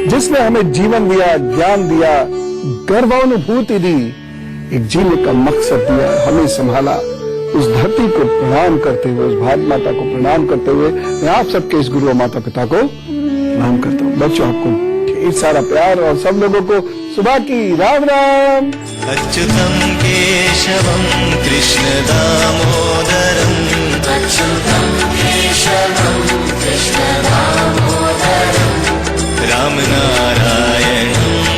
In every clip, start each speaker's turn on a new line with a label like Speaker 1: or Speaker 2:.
Speaker 1: जिसने हमें जीवन दिया, ज्ञान दिया, गर्वानुभूति दी, एक जीने का मकसद दिया, हमें संभाला, उस धरती को प्रणाम करते हुए, उस भारत माता को प्रणाम करते हुए मैं आप सबके इस गुरु और माता पिता को प्रणाम करता हूँ। बच्चों, आपको ढेर सारा प्यार और सब लोगों को सुबह की राम राम।
Speaker 2: अच्युतम केशवम कृष्ण दामोदरम, अच्युतम केशवम कृष्ण दामोदरम, राम नारायण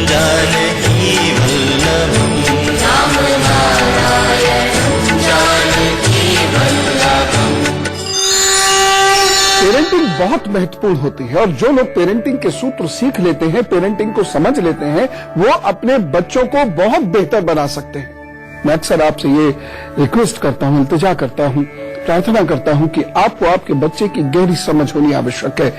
Speaker 2: जानकी वल्लभम, राम नारायण जानकी वल्लभम।
Speaker 1: पेरेंटिंग बहुत महत्वपूर्ण होती है और जो लोग पेरेंटिंग के सूत्र सीख लेते हैं, पेरेंटिंग को समझ लेते हैं, वो अपने बच्चों को बहुत बेहतर बना सकते हैं। मैं अक्सर आपसे ये रिक्वेस्ट करता हूं, इल्तिजा करता हूं, प्रार्थना करता हूं कि आपको आपके बच्चे की गहरी समझ होनी आवश्यक है।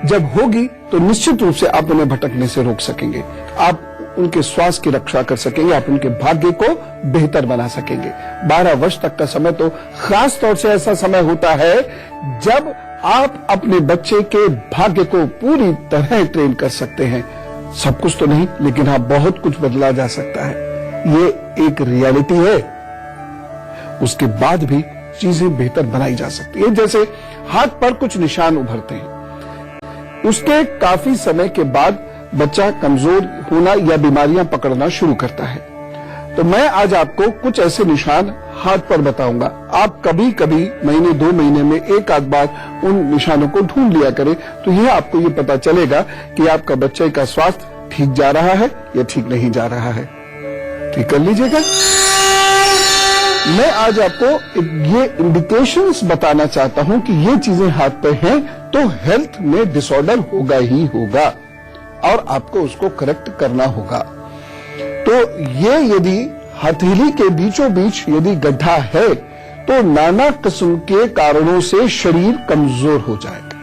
Speaker 1: जब होगी तो निश्चित रूप से आप उन्हें भटकने से रोक सकेंगे, आप उनके स्वास्थ्य की रक्षा कर सकेंगे, आप उनके भाग्य को बेहतर बना सकेंगे। 12 वर्ष तक का समय तो खास तौर से ऐसा समय होता है जब आप अपने बच्चे के भाग्य को पूरी तरह ट्रेन कर सकते हैं। सब कुछ तो नहीं, लेकिन हाँ, बहुत कुछ बदला जा सकता है। ये एक रियलिटी है। उसके बाद भी चीजें बेहतर बनाई जा सकती है। जैसे हाथ पर कुछ निशान उभरते हैं, उसके काफी समय के बाद बच्चा कमजोर होना या बीमारियां पकड़ना शुरू करता है। तो मैं आज आपको कुछ ऐसे निशान हाथ पर बताऊंगा। आप कभी कभी महीने 2 महीने में एक आध बार उन निशानों को ढूंढ लिया करें, तो यह आपको ये पता चलेगा कि आपका बच्चे का स्वास्थ्य ठीक जा रहा है या ठीक नहीं जा रहा है। ठीक कर लीजिएगा। मैं आज आपको ये इंडिकेशंस बताना चाहता हूं कि ये चीजें हाथ पे हैं तो हेल्थ में डिसऑर्डर होगा ही होगा और आपको उसको करेक्ट करना होगा। तो ये यदि हथेली के बीचों बीच यदि गड्ढा है तो नाना किस्म के कारणों से शरीर कमजोर हो जाएगा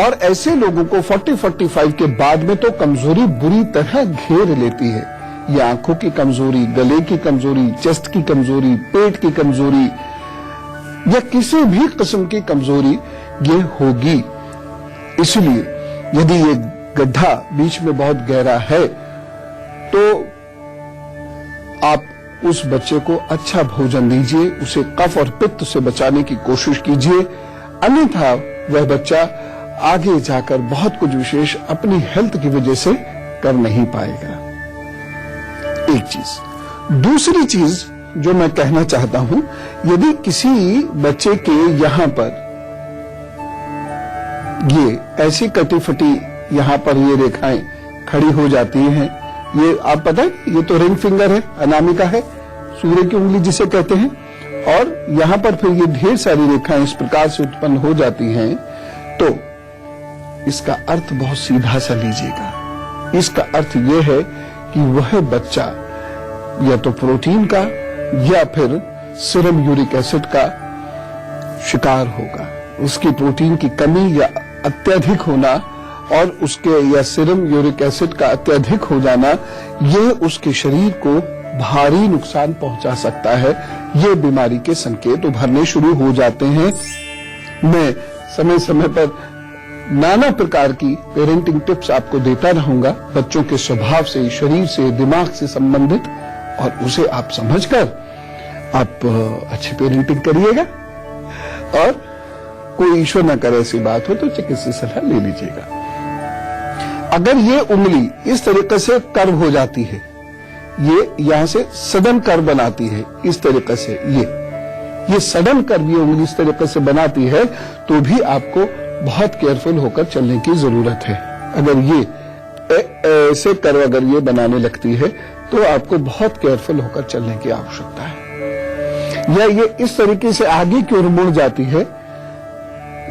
Speaker 1: और ऐसे लोगों को 40-45 के बाद में तो कमजोरी बुरी तरह घेर लेती है। ये आंखों की कमजोरी, गले की कमजोरी, चेस्ट की कमजोरी, पेट की कमजोरी या किसी भी किस्म की कमजोरी ये होगी। इसलिए यदि ये गड्ढा बीच में बहुत गहरा है तो आप उस बच्चे को अच्छा भोजन दीजिए, उसे कफ और पित्त से बचाने की कोशिश कीजिए, अन्यथा वह बच्चा आगे जाकर बहुत कुछ विशेष अपनी हेल्थ की वजह से कर नहीं पाएगा। एक चीज। दूसरी चीज जो मैं कहना चाहता हूं, यदि किसी बच्चे के यहां पर ये ऐसी कटी फटी यहां पर ये रेखाएं खड़ी हो जाती हैं, ये आप पता है, ये तो रिंग फिंगर है, अनामिका है, सूर्य की उंगली जिसे कहते हैं, और यहां पर फिर ये ढेर सारी रेखाएं इस प्रकार से उत्पन्न हो जाती हैं, तो इसका अर्थ बहुत सीधा सा लीजिएगा। इसका अर्थ ये है कि वह बच्चा या तो प्रोटीन का या फिर सीरम यूरिक एसिड का शिकार होगा। उसकी प्रोटीन की कमी या अत्यधिक होना और उसके या सीरम यूरिक एसिड का अत्यधिक हो जाना, यह उसके शरीर को भारी नुकसान पहुंचा सकता है। ये बीमारी के संकेत उभरने शुरू हो जाते हैं। मैं समय समय पर नाना प्रकार की पेरेंटिंग टिप्स आपको देता रहूंगा, बच्चों के स्वभाव से, शरीर से, दिमाग से संबंधित, और उसे आप समझकर आप अच्छी पेरेंटिंग करिएगा। और कोई ईश्वर न करे ऐसी बात हो तो चिकित्सक सलाह ले लीजिएगा। अगर ये उंगली इस तरीके से कर्व हो जाती है, ये यहां से सडन कर्व बनाती है, इस तरीके से ये सडन कर्व ये उंगली इस तरीके से बनाती है, तो भी आपको बहुत केयरफुल होकर चलने की जरूरत है। अगर ये ऐसे कर्व अगर ये बनाने लगती है तो आपको बहुत केयरफुल होकर चलने की आवश्यकता है। या ये इस तरीके से आगे की ओर मुड़ जाती है,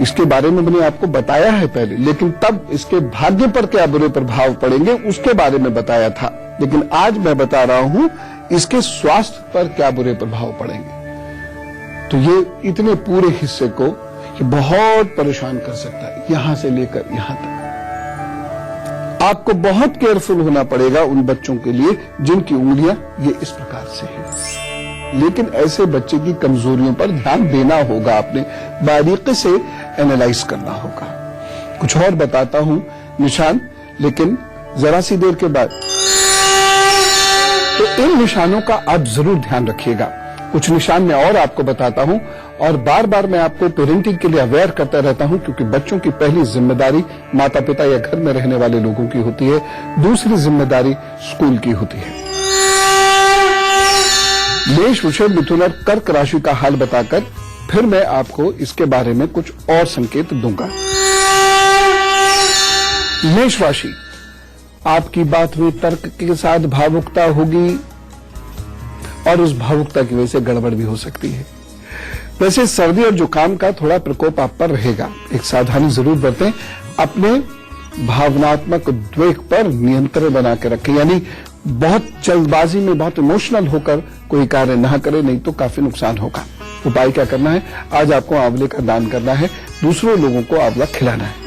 Speaker 1: इसके बारे में मैंने आपको बताया है पहले, लेकिन तब इसके भाग्य पर क्या बुरे प्रभाव पड़ेंगे उसके बारे में बताया था। लेकिन आज मैं बता रहा हूं इसके स्वास्थ्य पर क्या बुरे प्रभाव पड़ेंगे। तो ये इतने पूरे हिस्से को ये बहुत परेशान कर सकता है, यहां से लेकर यहां तक। आपको बहुत केयरफुल होना पड़ेगा उन बच्चों के लिए जिनकी उंगलियां ये इस प्रकार से हैं। लेकिन ऐसे बच्चे की कमजोरियों पर ध्यान देना होगा, आपने बारीकी से एनालाइज करना होगा। कुछ और बताता हूं, निशान, लेकिन जरा सी देर के बाद। तो इन निशानों का आप जरूर ध्यान रखिएगा। कुछ निशान मैं और आपको बताता हूं, और बार बार मैं आपको पेरेंटिंग के लिए अवेयर करता रहता हूं, क्योंकि बच्चों की पहली जिम्मेदारी माता पिता या घर में रहने वाले लोगों की होती है, दूसरी जिम्मेदारी स्कूल की होती है। मेष, वृषभ, मिथुन और कर्क राशि का हाल बताकर फिर मैं आपको इसके बारे में कुछ और संकेत दूंगा। मेष राशि, आपकी बात में तर्क के साथ भावुकता होगी और उस भावुकता की वजह से गड़बड़ भी हो सकती है। वैसे सर्दी और जुकाम का थोड़ा प्रकोप आप पर रहेगा, एक सावधानी जरूर बरतें। अपने भावनात्मक उद्वेग पर नियंत्रण बना के रखें, यानी बहुत जल्दबाजी में बहुत इमोशनल होकर कोई कार्य ना करें, नहीं तो काफी नुकसान होगा। उपाय क्या करना है? आज आपको आंवले का दान करना है, दूसरों लोगों को आंवला खिलाना है।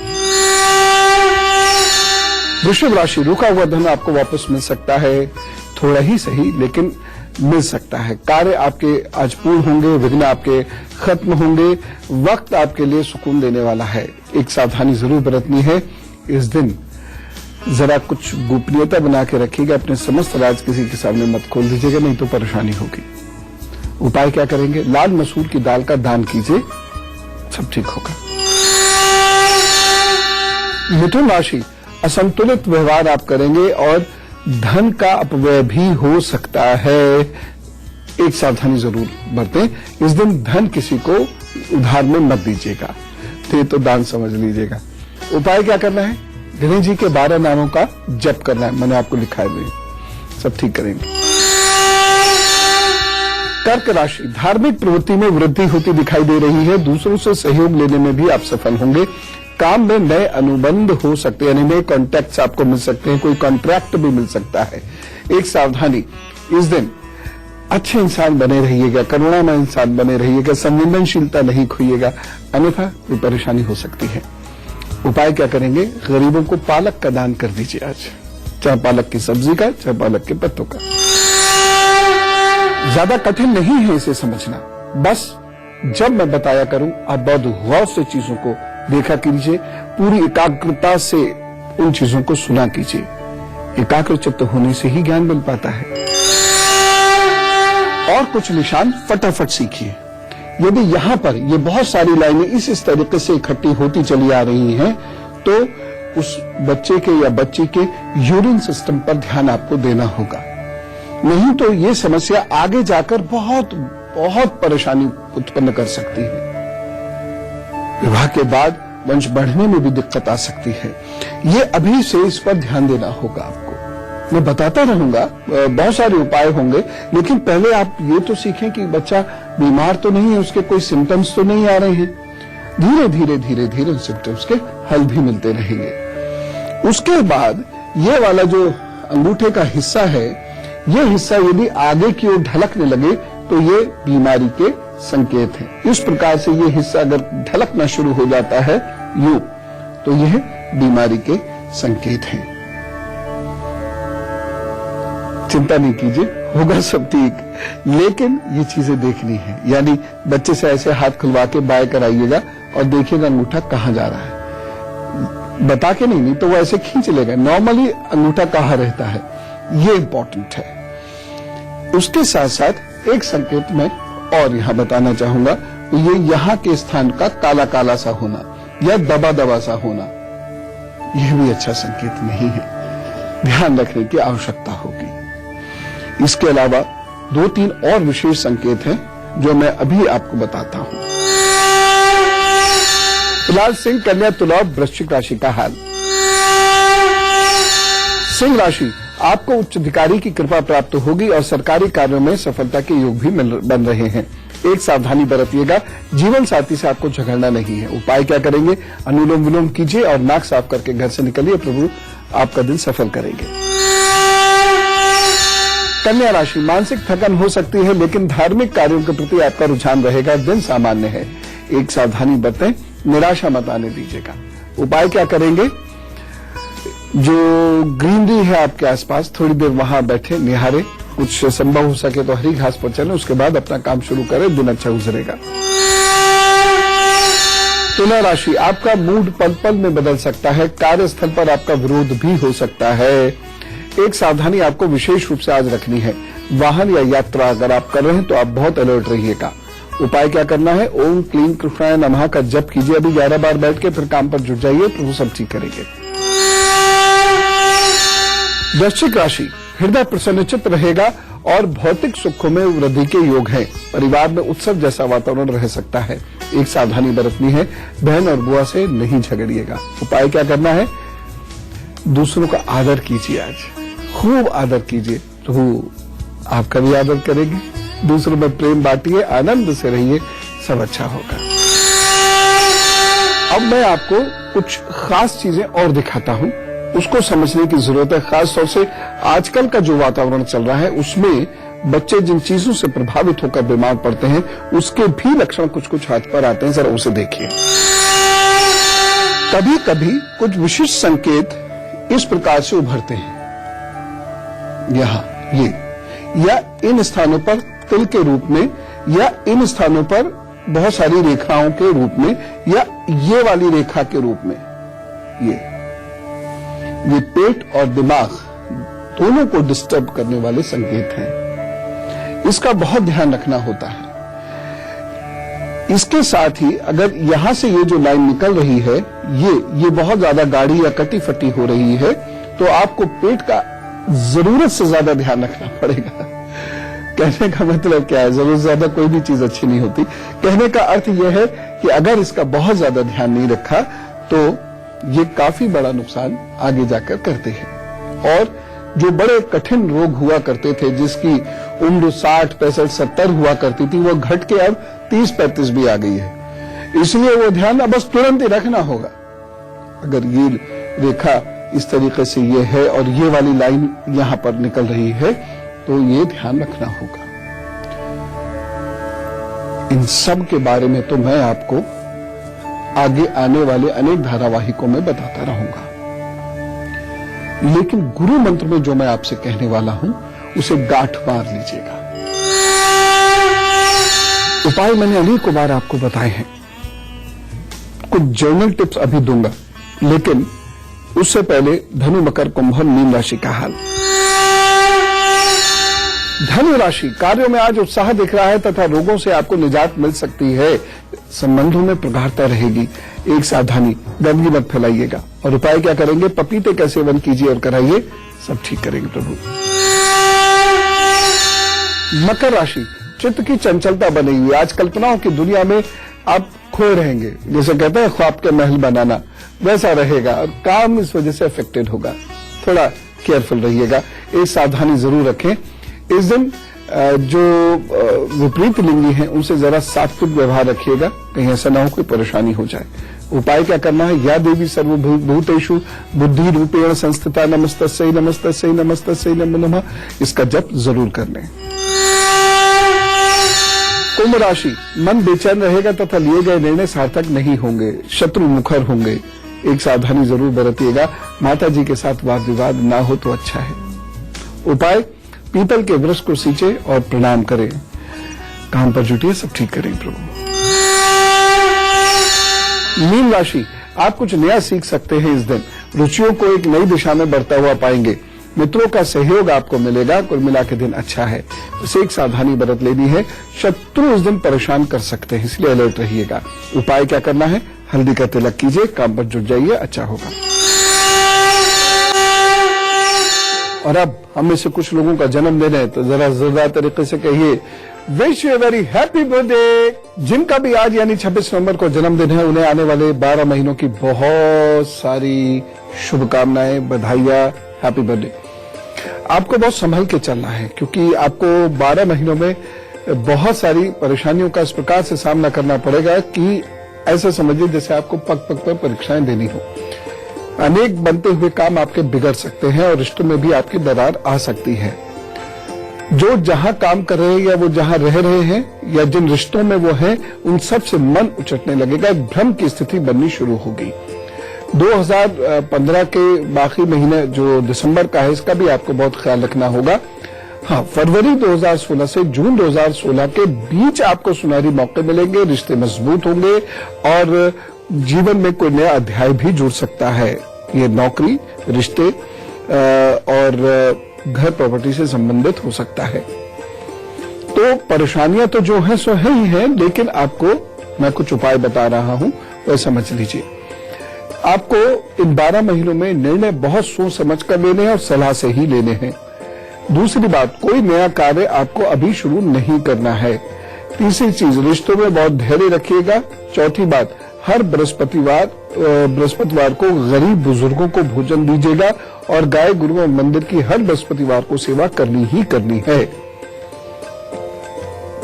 Speaker 1: वृषभ राशि, रुका हुआ धन आपको वापस मिल सकता है, थोड़ा ही सही लेकिन मिल सकता है। कार्य आपके आज पूर्ण होंगे, विघ्न आपके खत्म होंगे, वक्त आपके लिए सुकून देने वाला है। एक सावधानी जरूर बरतनी है, इस दिन जरा कुछ गोपनीयता बना के रखिएगा, अपने समस्त राज किसी के सामने मत खोल दीजिएगा, नहीं तो परेशानी होगी। उपाय क्या करेंगे? लाल मसूर की दाल का दान कीजिए, सब ठीक होगा। मिथुन राशि, असंतुलित व्यवहार आप करेंगे और धन का अपव्यय भी हो सकता है, एक सावधानी जरूर बरतें। इस दिन धन किसी को उधार में मत दीजिएगा, ये तो दान समझ लीजिएगा। उपाय क्या करना है? गणेश जी के 12 नामों का जप करना है, मैंने आपको लिखा है, सब ठीक करेंगे। कर्क राशि, धार्मिक प्रवृत्ति में वृद्धि होती दिखाई दे रही है, दूसरों से सहयोग लेने में भी आप सफल होंगे। काम में नए अनुबंध हो सकते हैं, यानी नए कॉन्ट्रैक्ट्स आपको मिल सकते हैं, कोई कॉन्ट्रैक्ट भी मिल सकता है। एक सावधानी, इस दिन अच्छे इंसान बने रहिएगा, करुणामय इंसान बने रहिएगा, संवेदनशीलता नहीं खोइएगा, अन्यथा कोई परेशानी हो सकती है। उपाय क्या करेंगे? गरीबों को पालक का दान कर दीजिए आज, चाहे पालक की सब्जी का, चाहे पालक के पत्तों का। ज्यादा कठिन नहीं है इसे समझना, बस जब मैं बताया करूं आप बहुत गौर से चीजों को देखा कीजिए, पूरी एकाग्रता से उन चीजों को सुना कीजिए। एकाग्रचित्त होने से ही ज्ञान मिल पाता है। और कुछ निशान फटाफट सीखिए। यदि यहां पर ये बहुत सारी लाइनें इस तरीके से इकट्ठी होती चली आ रही हैं, तो उस बच्चे के या बच्ची के यूरिन सिस्टम पर ध्यान आपको देना होगा, नहीं तो ये समस्या आगे जाकर बहुत बहुत परेशानी उत्पन्न कर सकती है। विवाह के बाद वंश बढ़ने में भी दिक्कत आ सकती है। ये अभी से इस पर ध्यान देना होगा आपको। मैं बताता रहूंगा, बहुत सारे उपाय होंगे, लेकिन पहले आप ये तो सीखें कि बच्चा बीमार तो नहीं है, उसके कोई सिम्टम्स तो नहीं आ रहे हैं। धीरे धीरे धीरे धीरे सिम्टम्स के हल भी मिलते रहेंगे। उसके बाद ये वाला जो अंगूठे का हिस्सा है, ये हिस्सा यदि आगे की ओर ढलकने लगे तो ये बीमारी के संकेत है। इस प्रकार से ये हिस्सा अगर ढलकना शुरू हो जाता है यूं, तो यह बीमारी के संकेत हैं। चिंता नहीं कीजिए, होगा सब ठीक, लेकिन ये चीजें देखनी है। यानी बच्चे से ऐसे हाथ खुलवा के बाय कराइएगा और देखिएगा अंगूठा कहां जा रहा है, बता के नहीं तो वो ऐसे खींच लेगा। नॉर्मली अंगूठा कहां रहता है, ये इंपॉर्टेंट है। उसके साथ साथ एक संकेत मैं और यहां बताना चाहूंगा, ये यहां के स्थान का काला काला सा होना या दबा दबा सा होना, यह भी अच्छा संकेत नहीं है, ध्यान रखने की आवश्यकता होगी। इसके अलावा 2-3 और विशेष संकेत हैं जो मैं अभी आपको बताता हूं। फिलहाल सिंह, कन्या, तुला और वृश्चिक राशि का हाल। सिंह राशि, आपको उच्च अधिकारी की कृपा प्राप्त होगी और सरकारी कार्यों में सफलता के योग भी बन रहे हैं। एक सावधानी बरतिएगा, जीवन साथी से आपको झगड़ना नहीं है। उपाय क्या करेंगे? अनुलोम विलोम कीजिए और नाक साफ करके घर से निकलिए, प्रभु आपका दिन सफल करेंगे। कन्या राशि, मानसिक थकन हो सकती है, लेकिन धार्मिक कार्यों के प्रति आपका रुझान रहेगा, दिन सामान्य है। एक सावधानी बरतें, निराशा मत आने दीजिएगा। उपाय क्या करेंगे? जो ग्रीनरी है आपके आसपास, थोड़ी देर वहां बैठे निहारे, कुछ संभव हो सके तो हरी घास पर चलें, उसके बाद अपना काम शुरू करें, दिन अच्छा गुजरेगा। तुला राशि, आपका मूड पल पल में बदल सकता है। कार्यस्थल पर आपका विरोध भी हो सकता है। एक सावधानी आपको विशेष रूप से आज रखनी है। वाहन या यात्रा अगर आप कर रहे हैं तो आप बहुत अलर्ट रहिएगा। उपाय क्या करना है? ओम क्लीं कृष्णाय नमः का जप कीजिए अभी 11 बार बैठ के, फिर काम पर जुट जाइए, प्रभु सब ठीक करेंगे। वृश्चिक राशि, हृदय प्रसन्नचित्त रहेगा और भौतिक सुखों में वृद्धि के योग हैं। परिवार में उत्सव जैसा वातावरण रह सकता है। एक सावधानी बरतनी है, बहन और बुआ से नहीं झगड़िएगा। उपाय क्या करना है? दूसरों का आदर कीजिए, आज खूब आदर कीजिए, तो आपका भी आदर करेंगे। दूसरों में प्रेम बांटिए, आनंद से रहिए, सब अच्छा होगा। अब मैं आपको कुछ खास चीजें और दिखाता हूं, उसको समझने की जरूरत है। खास तौर से आजकल का जो वातावरण चल रहा है उसमें बच्चे जिन चीजों से प्रभावित होकर बीमार पड़ते हैं उसके भी लक्षण कुछ कुछ हाथ पर आते हैं, जरा उसे देखिए। कभी कभी कुछ विशिष्ट संकेत इस प्रकार से उभरते हैं, यहां ये, या इन स्थानों पर तिल के रूप में, या इन स्थानों पर बहुत सारी रेखाओं के रूप में, या ये वाली रेखा के रूप में। ये पेट और दिमाग दोनों को डिस्टर्ब करने वाले संकेत हैं। इसका बहुत ध्यान रखना होता है। इसके साथ ही अगर यहां से ये जो लाइन निकल रही है, ये बहुत ज्यादा गाढ़ी या कटी फटी हो रही है, तो आपको पेट का जरूरत से ज्यादा ध्यान रखना पड़ेगा। कहने का मतलब क्या है? जरूरत से ज्यादा कोई भी चीज अच्छी नहीं होती। कहने का अर्थ यह है कि अगर इसका बहुत ज्यादा ध्यान नहीं रखा तो ये काफी बड़ा नुकसान आगे जाकर करते हैं। और जो बड़े कठिन रोग हुआ करते थे, जिसकी उम्र 60, 65, 70 हुआ करती थी, वो घट के अब 30, 35 भी आ गई है। इसलिए वो ध्यान अब बस तुरंत ही रखना होगा। अगर ये रेखा इस तरीके से ये है और ये वाली लाइन यहां पर निकल रही है, तो ये ध्यान रखना होगा। इन सब के बारे में तो मैं आपको आगे आने वाले अनेक धारावाहिकों में बताता रहूंगा, लेकिन गुरु मंत्र में जो मैं आपसे कहने वाला हूं उसे गांठ मार लीजिएगा। उपाय मैंने अनेकों बार आपको बताए हैं। कुछ जर्नल टिप्स अभी दूंगा, लेकिन उससे पहले धनु, मकर, कुंभ और मीन राशि का हाल। धनु राशि, कार्यों में आज उत्साह दिख रहा है तथा रोगों से आपको निजात मिल सकती है। संबंधों में प्रगाढ़ता रहेगी। एक सावधानी, गंदगी मत फैलाइएगा। और उपाय क्या करेंगे? पपीते का सेवन कीजिए और कराइए, सब ठीक करेंगे प्रभु। मकर राशि, चित्त की चंचलता बनी हुई। आज कल्पनाओं की दुनिया में आप खोए रहेंगे। जैसे कहते हैं ख्वाब के महल बनाना, वैसा रहेगा और काम इस वजह से अफेक्टेड होगा। थोड़ा केयरफुल रहिएगा, एक सावधानी जरूर रखें। इस दिन जो विपरीत लिंगी हैं उनसे जरा सात्विक व्यवहार रखिएगा, कहीं ऐसा ना हो कोई परेशानी हो जाए। उपाय क्या करना है? या देवी सर्वभूतेषु बुद्धि रूपेण संस्थिता नमस्तस्यै नमस्तस्यै नमस्तस्यै नमो नमः, इसका जप जरूर कर लें। कुंभ राशि, मन बेचैन रहेगा तथा लिए गए निर्णय सार्थक नहीं होंगे, शत्रु मुखर होंगे। एक सावधानी जरूर बरतिएगा, माता जी के साथ वाद विवाद ना हो तो अच्छा है। उपाय, पीतल के वृक्ष को सींचे और प्रणाम करें, काम पर जुटिए, सब ठीक करें प्रभु। मीन राशि, आप कुछ नया सीख सकते हैं इस दिन। रुचियों को एक नई दिशा में बढ़ता हुआ पाएंगे। मित्रों का सहयोग आपको मिलेगा। कुल मिला के दिन अच्छा है। इसे एक सावधानी बरत लेनी है। शत्रु इस दिन परेशान कर सकते हैं, इसलिए अलर्ट रहिएगा। उपाय क्या करना है? हल्दी का तिलक कीजिए, काम पर जुट जाइए, अच्छा होगा। और अब हम में से कुछ लोगों का जन्मदिन है, तो जरा जोरदार तरीके से कहिए, wish you very happy birthday. जिनका भी आज यानी 26 नवंबर को जन्मदिन है, उन्हें आने वाले 12 महीनों की बहुत सारी शुभकामनाएं, बधाइयां, हैप्पी बर्थडे। आपको बहुत संभल के चलना है, क्योंकि आपको 12 महीनों में बहुत सारी परेशानियों का इस प्रकार से सामना करना पड़ेगा कि ऐसा समझिए जैसे आपको पग पग पर परीक्षाएं देनी हो। अनेक बनते हुए काम आपके बिगड़ सकते हैं और रिश्तों में भी आपकी दरार आ सकती है। जो जहां काम कर रहे हैं या वो जहां रह रहे हैं या जिन रिश्तों में वो हैं, उन सब से मन उचटने लगेगा, भ्रम की स्थिति बननी शुरू होगी। 2015 के बाकी महीने जो दिसंबर का है, इसका भी आपको बहुत ख्याल रखना होगा। हाँ, फरवरी 2016 से जून 2016 के बीच आपको सुनहरी मौके मिलेंगे, रिश्ते मजबूत होंगे और जीवन में कोई नया अध्याय भी जुड़ सकता है। ये नौकरी, रिश्ते और घर प्रॉपर्टी से संबंधित हो सकता है। तो परेशानियां तो जो है सो है ही है, लेकिन आपको मैं कुछ उपाय बता रहा हूं, वह समझ लीजिए। आपको इन 12 महीनों में निर्णय बहुत सोच समझ कर लेने हैं और सलाह से ही लेने हैं। दूसरी बात, कोई नया कार्य आपको अभी शुरू नहीं करना है। तीसरी चीज, रिश्तों में बहुत धैर्य रखिएगा। चौथी बात, हर बृहस्पतिवार को गरीब बुजुर्गों को भोजन दीजिएगा और गाय गुरु और मंदिर की हर बृहस्पतिवार को सेवा करनी ही करनी है।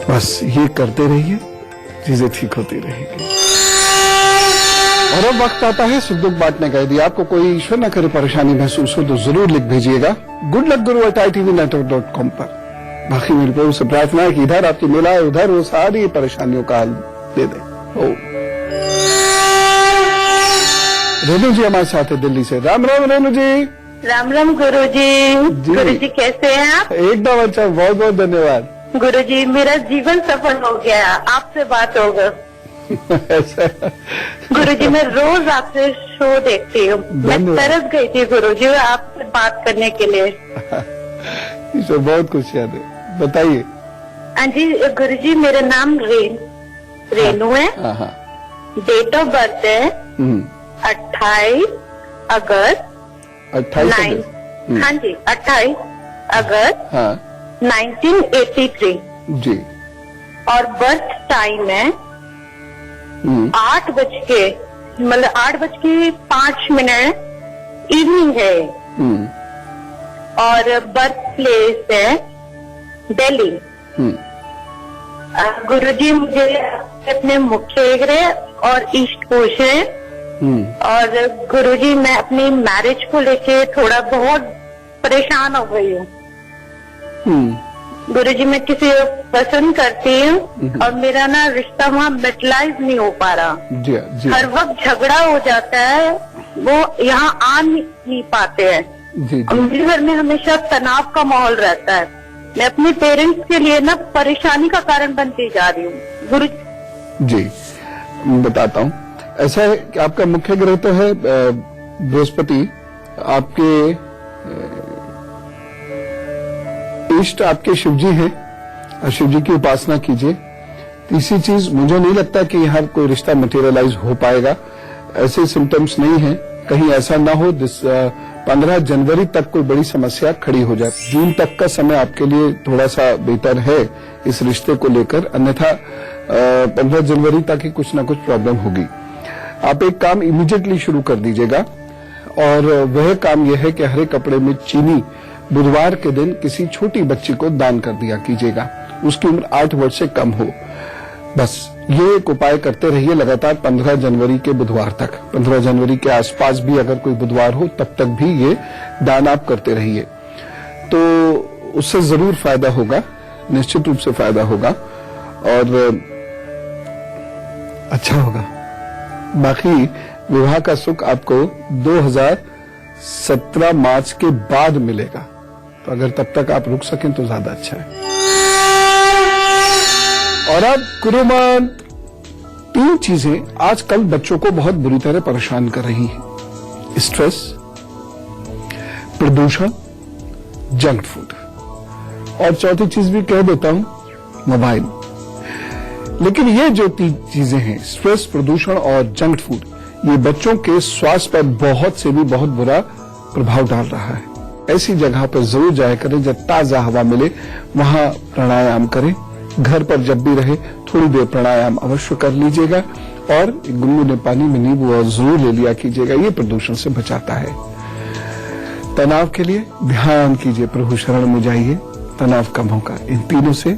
Speaker 1: बस ये करते रहिए, चीजें ठीक होती रहेगी। और अब वक्त आता है सुख दुख बांटने का। यदि आपको कोई ईश्वर न करे परेशानी महसूस हो तो जरूर लिख भेजिएगा goodluckguru@itvnetwork.com पर। बाकी मेरे प्रभु से प्रार्थना है कि इधर आपकी मिला है, उधर वो सारी परेशानियों का हल दे दे। रेणु जी हमारे साथ है दिल्ली से। राम राम रेणु जी।
Speaker 3: राम राम गुरुजी। गुरुजी कैसे हैं आप?
Speaker 1: एकदम अच्छा, बहुत बहुत धन्यवाद।
Speaker 3: गुरुजी मेरा जीवन सफल हो गया, आपसे बात हो गई। गुरुजी मैं रोज आपसे शो देखती हूँ, मैं तरस गई थी गुरुजी आपसे बात करने के लिए।
Speaker 1: इसमें बहुत कुछ याद है, बताइए।
Speaker 3: हाँ जी गुरुजी, मेरा नाम रेणु है। डेट ऑफ बर्थ है 28 अगस्त
Speaker 1: 28
Speaker 3: हाँ जी 28 अगस्त 1983
Speaker 1: जी।
Speaker 3: और बर्थ टाइम है 8:05 इवनिंग है। और बर्थ प्लेस है दिल्ली। गुरुजी मुझे अपने मुख्य ग्रह और ईस्ट कोश है। और गुरुजी मैं अपनी मैरिज को लेके थोड़ा बहुत परेशान हो गई हूँ। गुरुजी मैं किसी को पसंद करती हूँ और मेरा ना रिश्ता वहाँ मेटलाइज नहीं हो पा रहा।
Speaker 1: जी।
Speaker 3: हर वक्त झगड़ा हो जाता है, वो यहाँ आ नहीं पाते हैं। और मेरे घर में हमेशा तनाव का माहौल रहता है। मैं अपने पेरेंट्स के लिए ना परेशानी का कारण बनती जा रही हूँ गुरु
Speaker 1: जी। बताता हूँ, ऐसा है कि आपका मुख्य ग्रह तो है बृहस्पति, आपके इष्ट आपके शिव जी हैं और शिव जी की उपासना कीजिए। तीसरी चीज, मुझे नहीं लगता कि यहाँ कोई रिश्ता मटेरियलाइज हो पाएगा, ऐसे सिम्टम्स नहीं है। कहीं ऐसा ना हो 15 जनवरी तक कोई बड़ी समस्या खड़ी हो जाए। जून तक का समय आपके लिए थोड़ा सा बेहतर है इस रिश्ते को लेकर, अन्यथा 15 जनवरी तक ही कुछ ना कुछ प्रॉब्लम होगी। आप एक काम इमीडिएटली शुरू कर दीजिएगा और वह काम यह है कि हरे कपड़े में चीनी बुधवार के दिन किसी छोटी बच्ची को दान कर दिया कीजिएगा, उसकी उम्र 8 वर्ष से कम हो। बस ये एक उपाय करते रहिए लगातार 15 जनवरी के बुधवार तक। 15 जनवरी के आसपास भी अगर कोई बुधवार हो तब तक भी ये दान आप करते रहिए, तो उससे जरूर फायदा होगा, निश्चित रूप से फायदा होगा और अच्छा होगा। बाकी विवाह का सुख आपको 2017 मार्च के बाद मिलेगा, तो अगर तब तक आप रुक सकें तो ज्यादा अच्छा है। और अब कुरुमान, 3 चीजें आजकल बच्चों को बहुत बुरी तरह परेशान कर रही हैं: स्ट्रेस, प्रदूषण, जंक फूड, और चौथी चीज भी कह देता हूं, मोबाइल। लेकिन ये जो 3 चीजें हैं, स्ट्रेस, प्रदूषण और जंक फूड, ये बच्चों के स्वास्थ्य पर बहुत से भी बहुत बुरा प्रभाव डाल रहा है। ऐसी जगह पर जरूर जाया करें जब ताजा हवा मिले, वहां प्राणायाम करें। घर पर जब भी रहे थोड़ी देर प्राणायाम अवश्य कर लीजिएगा और गुनगुने पानी में नींबू और जरूर ले लिया कीजिएगा, ये प्रदूषण से बचाता है। तनाव के लिए ध्यान कीजिए, प्रभु शरण में जाइए, तनाव कम होगा। इन तीनों से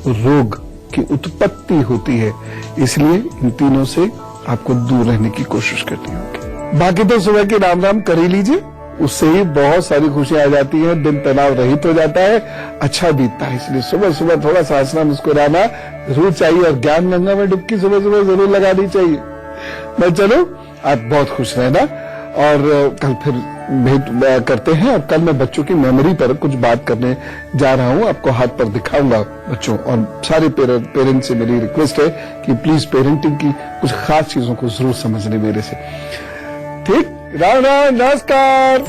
Speaker 1: रोग की उत्पत्ति होती है, इसलिए इन तीनों से आपको दूर रहने की कोशिश करनी होगी। बाकी तो सुबह के राम राम कर ही लीजिए, उससे ही बहुत सारी खुशियां आ जाती हैं, दिन तनाव रहित हो जाता है, अच्छा बीतता है। इसलिए सुबह सुबह थोड़ा सा हंसना मुस्कुराना जरूर चाहिए और ज्ञान गंगा में डुबकी सुबह सुबह जरूर लगानी चाहिए। मैं चलो, आप बहुत खुश रहना और कल फिर भेंट करते हैं। और कल मैं बच्चों की मेमोरी पर कुछ बात करने जा रहा हूं, आपको हाथ पर दिखाऊंगा बच्चों। और सारे पेरेंट्स से मेरी रिक्वेस्ट है कि प्लीज पेरेंटिंग की कुछ खास चीजों को जरूर समझने मेरे से। ठीक, राम राम, नमस्कार।